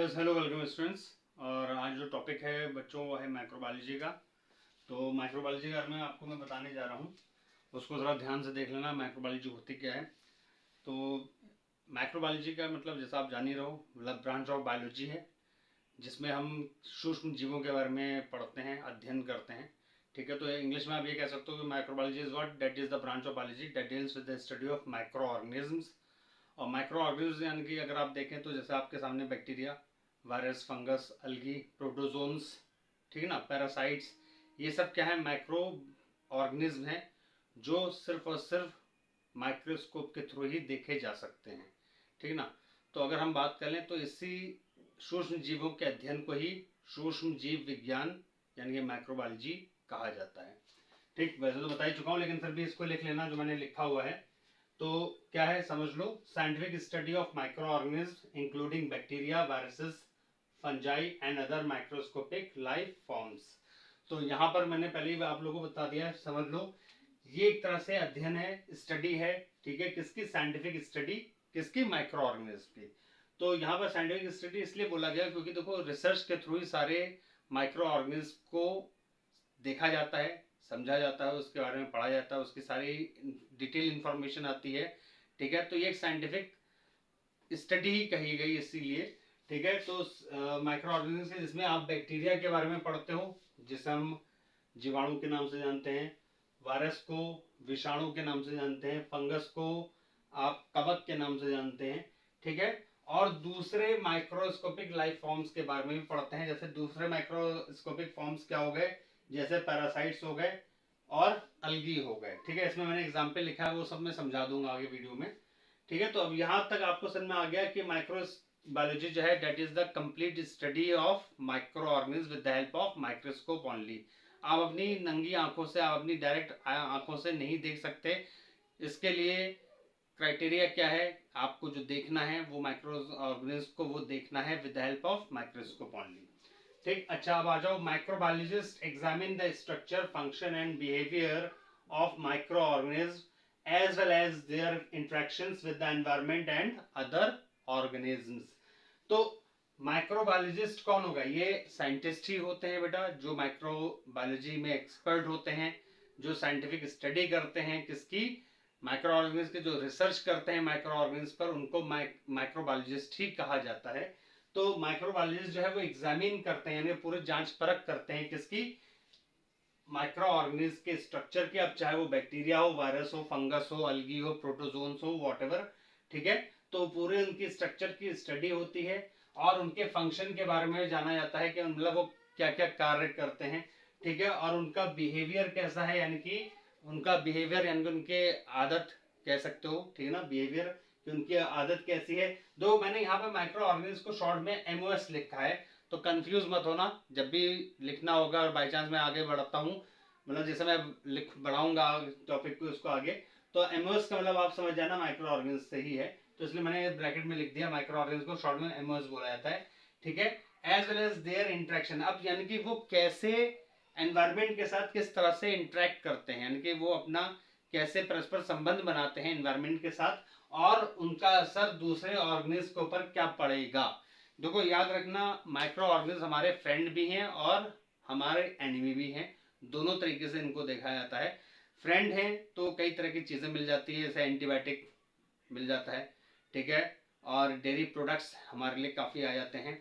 Yes hello welcome students. और आज जो टॉपिक है बच्चों वो है माइक्रोबायोलॉजी का। तो माइक्रोबायोलॉजी का मैं आपको बताने जा रहा हूँ, उसको ज़रा ध्यान से देख लेना माइक्रोबायोलॉजी होती क्या है। तो माइक्रोबायोलॉजी का मतलब जैसा आप जान ही रहो, मतलब ब्रांच ऑफ बायोलॉजी है जिसमें हम सूक्ष्म जीवों के बारे में पढ़ते हैं, अध्ययन करते हैं। ठीक है, तो इंग्लिश में आप ये कह सकते हो कि microbiology is what that is the branch of biology that deals with the study of micro organisms. और माइक्रो ऑर्गेनिज्म यानी कि अगर आप देखें तो जैसे आपके सामने बैक्टीरिया, वायरस, फंगस, अलगी, प्रोटोजोन्स, ठीक है ना, पैरासाइट्स, ये सब क्या है, माइक्रो ऑर्गेनिज्म हैं जो सिर्फ और सिर्फ माइक्रोस्कोप के थ्रू ही देखे जा सकते हैं। ठीक है ना। तो अगर हम बात करें तो इसी सूक्ष्म जीवों के अध्ययन को ही सूक्ष्म जीव विज्ञान यानी कि माइक्रोबायोलॉजी कहा जाता है। ठीक, वैसे तो बता ही चुका हूँ लेकिन फिर भी इसको लिख लेना जो मैंने लिखा हुआ है। तो क्या है समझ लो, scientific study of microorganism including bacteria, viruses, fungi and other microscopic life forms. तो यहाँ पर मैंने पहले ही आप लोगों को बता दिया, समझ लो ये एक तरह से अध्ययन है, स्टडी है। ठीक है, किसकी? साइंटिफिक स्टडी, किसकी? माइक्रो ऑर्गेनिज्म की। तो यहाँ पर साइंटिफिक स्टडी इसलिए बोला गया क्योंकि देखो रिसर्च के थ्रू ही सारे माइक्रो ऑर्गेनिज्म को देखा जाता है, समझा जाता है, उसके बारे में पढ़ा जाता है, उसकी सारी डिटेल इंफॉर्मेशन आती है। ठीक है, तो ये एक साइंटिफिक स्टडी ही कही गई इसीलिए। ठीक है, तो माइक्रो ऑर्गेनिज्म जिसमें आप बैक्टीरिया के बारे में पढ़ते हो जिसे हम जीवाणु के नाम से जानते हैं, वायरस को विषाणु के नाम से जानते हैं, फंगस को आप कवक के नाम से जानते हैं। ठीक है, और दूसरे माइक्रोस्कोपिक लाइफ फॉर्म्स के बारे में भी पढ़ते हैं। जैसे दूसरे माइक्रोस्कोपिक फॉर्म्स क्या हो गए, जैसे पैरासाइट्स हो गए और अलगी हो गए। ठीक है, इसमें मैंने एग्जाम्पल लिखा है, वो सब मैं समझा दूंगा आगे वीडियो में। ठीक है, तो अब यहाँ तक आपको समझ में आ गया कि माइक्रो बायोलॉजी जो है that is the complete study of micro organism with the help of microscope only. आप अपनी नंगी आंखों से, आप अपनी डायरेक्ट आंखों से नहीं देख सकते। इसके लिए क्राइटेरिया क्या है, आपको जो देखना है वो माइक्रो ऑर्गेनिज्म को वो देखना है with the help of microscope only. ठीक, अच्छा अब आ जाओ। Microbiologist examine the structure, function and behaviour of micro organism as well as their interactions with the environment and other organisms। तो माइक्रोबायोलॉजिस्ट कौन होगा? ये साइंटिस्ट ही होते हैं बेटा, जो माइक्रोबायोलॉजी में एक्सपर्ट होते हैं, जो साइंटिफिक स्टडी करते हैं किसकी? माइक्रो ऑर्गेनिज्म की, जो रिसर्च करते हैं माइक्रो ऑर्गेनिज्म पर, उनको माइक्रोबायोलॉजिस्ट ही कहा जाता है। तो माइक्रोबायोलॉजिस्ट जो है वो एग्जामिन करते हैं, यानी पूरी जांच परख करते हैं किसकी? माइक्रो ऑर्गेनिज्म के स्ट्रक्चर की। अब चाहे वो बैक्टीरिया हो, वायरस हो, फंगस हो, अलगी हो, प्रोटोजोन्स हो, वॉटएवर। ठीक है, तो पूरे उनकी स्ट्रक्चर की स्टडी होती है और उनके फंक्शन के बारे में जाना जाता है कि मतलब वो क्या क्या कार्य करते हैं। ठीक है, और उनका बिहेवियर कैसा है, यानी कि उनका बिहेवियर यानी कि उनके आदत कह सकते हो। ठीक है ना, बिहेवियर कि उनकी आदत कैसी है। दो मैंने यहाँ पे माइक्रो ऑर्गेनिज्म को शॉर्ट में एमओएस लिखा है, तो कंफ्यूज मत होना जब भी लिखना होगा। और बाई चांस मैं आगे बढ़ता हूँ, मतलब जैसे मैं लिख बढ़ाऊंगा टॉपिक को उसको आगे, तो एमओएस का मतलब आप समझ जाना माइक्रो ऑर्गेनिज्म से ही है। तो इसलिए मैंने ब्रैकेट में लिख दिया, माइक्रो ऑर्गेनिज्म को शॉर्ट में एमओएस बोला जाता है। ठीक है, as well as their interaction. अब यानी कि वो कैसे एनवायरमेंट के साथ किस तरह से इंटरेक्ट करते हैं, यानी कि वो अपना कैसे परस्पर संबंध बनाते हैं एनवायरमेंट के साथ, और उनका असर दूसरे ऑर्गेनिज्म के ऊपर क्या पड़ेगा। देखो याद रखना, माइक्रो ऑर्गेनिज्म हमारे फ्रेंड भी हैं और हमारे एनिमी भी हैं, दोनों तरीके से इनको देखा जाता है। फ्रेंड हैं तो कई तरह की चीज़ें मिल जाती है, जैसे एंटीबायोटिक मिल जाता है। ठीक है, और डेयरी प्रोडक्ट्स हमारे लिए काफ़ी आ जाते हैं।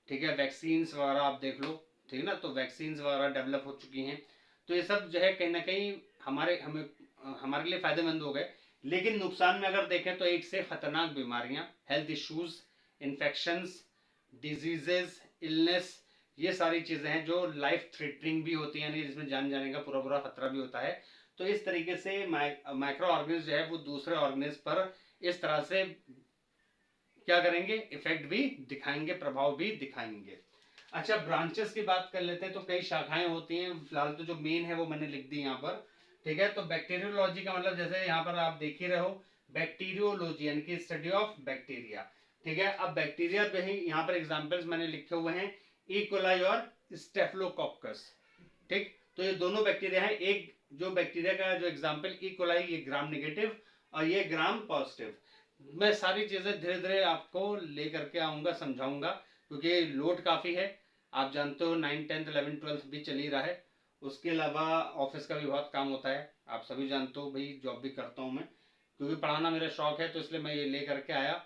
ठीक है, वैक्सीन्स वगैरह आप देख लो। ठीक है ना, तो वैक्सीन्स वगैरह डेवलप हो चुकी हैं। तो ये सब जो है कहीं ना कहीं हमारे लिए फ़ायदेमंद हो गए। लेकिन नुकसान में अगर देखें तो एक से खतरनाक बीमारियां, health issues, infections, diseases, illness, ये सारी चीज़ें हैं जो लाइफ थ्रेटनिंग भी होती हैं, यानी जिसमें जान जाने का पूरा पूरा खतरा भी होता है। तो इस तरीके से माइक्रो ऑर्गेनिज्म जो है वो दूसरे ऑर्गेनिज्म पर इस तरह से क्या करेंगे, इफेक्ट भी दिखाएंगे, प्रभाव भी दिखाएंगे। अच्छा, ब्रांचेस की बात कर लेते हैं। तो कई शाखाएं होती हैं, फिलहाल तो जो मेन है वो मैंने लिख दी यहाँ पर। ठीक है, तो बैक्टीरियोलॉजी का मतलब जैसे यहाँ पर आप देख ही रहे हो, बैक्टीरियोलॉजी यानी कि स्टडी ऑफ बैक्टीरिया। ठीक है, अब बैक्टीरिया पे ही यहाँ पर एग्जांपल्स मैंने लिखे हुए हैं, ई कोलाई और स्टेफिलोकोकस। ठीक, तो ये दोनों बैक्टीरिया हैं। एक जो बैक्टीरिया का जो एग्जांपल ई कोलाई, ये ग्राम नेगेटिव और ये ग्राम पॉजिटिव। मैं सारी चीजें धीरे धीरे आपको लेकर के आऊंगा, समझाऊंगा, क्योंकि लोड काफ़ी है। आप जानते हो 9, 10, 11, 12 भी चल ही रहा है। उसके अलावा ऑफिस का भी बहुत काम होता है, आप सभी जानते हो भाई, जॉब भी करता हूँ मैं, क्योंकि पढ़ाना मेरा शौक है, तो इसलिए मैं ये ले करके आया।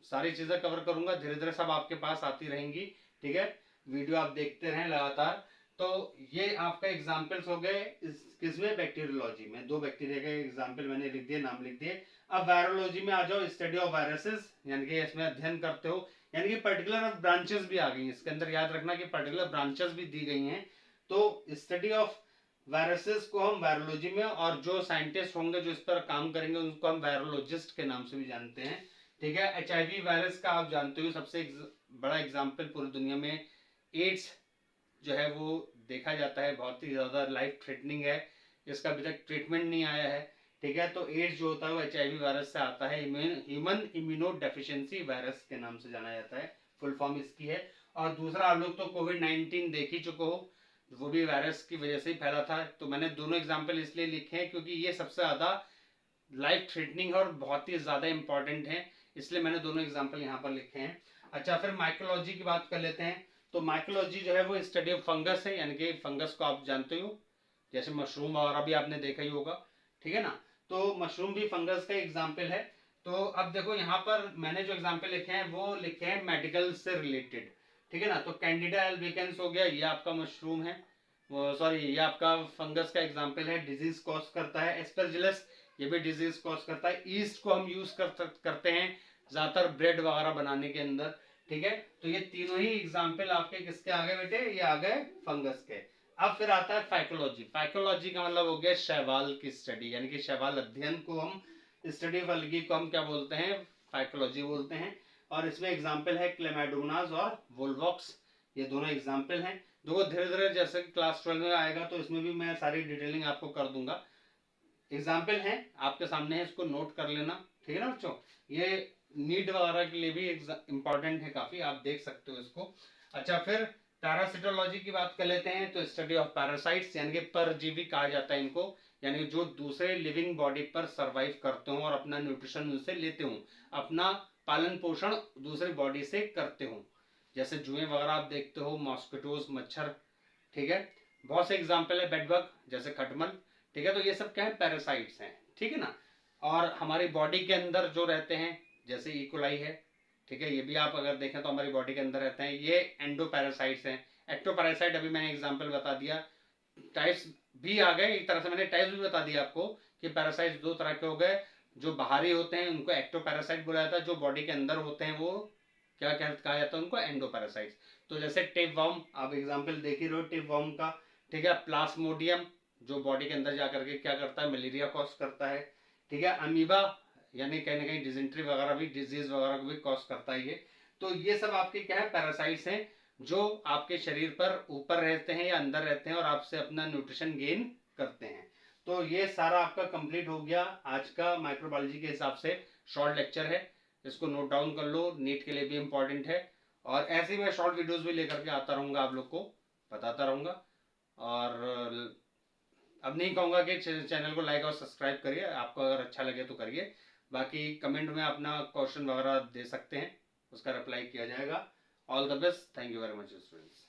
सारी चीज़ें कवर करूंगा, धीरे धीरे सब आपके पास आती रहेंगी। ठीक है, वीडियो आप देखते रहें लगातार। तो ये आपका एग्जाम्पल्स हो गए किसमें, बैक्टीरियोलॉजी में। 2 बैक्टीरिया के एग्जाम्पल मैंने लिख दिए, नाम लिख दिए। अब वायरोलॉजी में आ जाओ, स्टडी ऑफ वायरसेस, यानी कि इसमें अध्ययन करते हो, यानी कि पर्टिकुलर ब्रांचेस भी आ गई इसके अंदर। याद रखना कि पर्टिकुलर ब्रांचेस भी दी गई हैं। तो स्टडी ऑफ वायरसेस को हम वायरोलॉजी में, और जो साइंटिस्ट होंगे जो इस पर काम करेंगे उनको हम वायरोलॉजिस्ट के नाम से भी जानते हैं। ठीक है, HIV वायरस का आप जानते हो सबसे बड़ा एग्जाम्पल पूरी दुनिया में एड्स जो है वो देखा जाता है, बहुत ही ज्यादा लाइफ थ्रेटनिंग है, इसका अभी तक ट्रीटमेंट नहीं आया है। ठीक है, तो एड्स जो होता है वो HIV वायरस से आता है, ह्यूमन इम्यूनो डेफिशिएंसी वायरस के नाम से जाना जाता है, फुल फॉर्म इसकी है। और दूसरा, आप लोग तो कोविड-19 देख ही चुके हो, वो भी वायरस की वजह से ही फैला था। तो मैंने दोनों एग्जाम्पल इसलिए लिखे हैं क्योंकि ये सबसे ज्यादा लाइफ थ्रेटनिंग है और बहुत ही ज्यादा इंपॉर्टेंट है, इसलिए मैंने दोनों एग्जाम्पल यहाँ पर लिखे हैं। अच्छा, फिर माइकोलॉजी की बात कर लेते हैं। तो माइकोलॉजी जो है वो स्टडी ऑफ फंगस है, यानी कि फंगस को आप जानते हो, जैसे मशरूम वगैरह भी आपने देखा ही होगा। ठीक है ना, तो मशरूम भी फंगस का एग्जाम्पल है। तो अब देखो यहाँ पर मैंने जो एग्जाम्पल लिखे हैं वो लिखे हैं मेडिकल से रिलेटेड। ठीक है ना, तो कैंडिडा एल्बिकेंस हो गया, ये आपका मशरूम है, सॉरी ये आपका फंगस का एग्जाम्पल है, डिजीज कॉज करता है। एस्परजिलस, ये भी डिजीज कॉज करता है। ईस्ट को हम यूज करते हैं ज्यादातर ब्रेड वगैरह बनाने के अंदर। ठीक है, तो ये तीनों ही एग्जाम्पल आपके किसके आ गए बेटे, ये आ गए फंगस के। अब फिर आता है फाइकोलॉजी। फाइकोलॉजी का मतलब हो गया शैवाल की स्टडी, यानी कि शैवाल अध्ययन को हम, स्टडी ऑफ अलगी को हम क्या बोलते हैं, फाइकोलॉजी बोलते हैं। और इसमें एग्जाम्पल है क्लेमाइडोमोनास और वोल्वॉक्स, ये दोनों एग्जाम्पल हैं। देखो धीरे धीरे जैसे क्लास 12 में आएगा तो इसमें भी मैं सारी डिटेलिंग आपको कर दूंगा। एग्जाम्पल है आपके सामने है, इसको नोट कर लेना। ठीक है ना बच्चों, ये नीट वगैरह के लिए भी इंपॉर्टेंट है काफी, आप देख सकते हो इसको। अच्छा, फिर पैरासिटोलॉजी की बात कर लेते हैं। तो स्टडी ऑफ पैरासाइट्स, यानी कि परजीवी कहा जाता है इनको, यानी जो दूसरे लिविंग बॉडी पर सरवाइव करते हो और अपना न्यूट्रिशन उनसे लेते हो, अपना पालन पोषण दूसरी बॉडी से करते हो, जैसे जुएं वगैरह आप देखते हो, मॉस्किटोज, मच्छर। ठीक है, बहुत से एग्जाम्पल है, बेडबग जैसे खटमल। ठीक है, तो ये सब क्या है, पैरासाइट्स हैं। ठीक है ना, और हमारी बॉडी के अंदर जो रहते हैं जैसे इकोलाई है, ठीक है, ये भी आप अगर देखें तो हमारी बॉडी के अंदर रहते हैं, ये एंडोपैरासाइट्स हैं। एक्टोपैरासाइट अभी मैंने एग्जांपल बता दिया। टाइप्स भी आ गए, एक तरह से मैंने टाइप्स भी बता दिया आपको कि पैरासाइट्स 2 तरह के हो गए। जो बाहरी होते हैं उनको एक्टोपैरासाइट बोला जाता है, जो बॉडी के अंदर होते हैं वो क्या क्या कहा जाता है, उनको एंडोपैरासाइट्स। तो जैसे टेप वर्म, आप एग्जांपल देख ही रहे हो टेप वर्म का। ठीक है, प्लाज्मोडियम जो बॉडी के अंदर जाकर के क्या करता है, मलेरिया कॉज करता है। ठीक है, अमीबा यानी कहीं ना कहीं डिजेंट्री वगैरह भी, डिजीज वगैरह को भी कॉज करता है ये। तो ये सब आपके क्या है, पैरासाइट्स हैं, जो आपके शरीर पर ऊपर रहते हैं या अंदर रहते हैं और आपसे अपना न्यूट्रिशन गेन करते हैं। तो ये सारा आपका कंप्लीट हो गया आज का माइक्रोबायोलॉजी के हिसाब से शॉर्ट लेक्चर है, इसको नोट डाउन कर लो, नीट के लिए भी इंपॉर्टेंट है। और ऐसे ही मैं शॉर्ट वीडियोस भी लेकर के आता रहूंगा, आप लोग को बताता रहूंगा। और अब नहीं कहूंगा कि चैनल को लाइक और सब्सक्राइब करिए, आपको अगर अच्छा लगे तो करिए, बाकी कमेंट में अपना क्वेश्चन वगैरह दे सकते हैं, उसका रिप्लाई किया जाएगा। All the best, thank you very much students.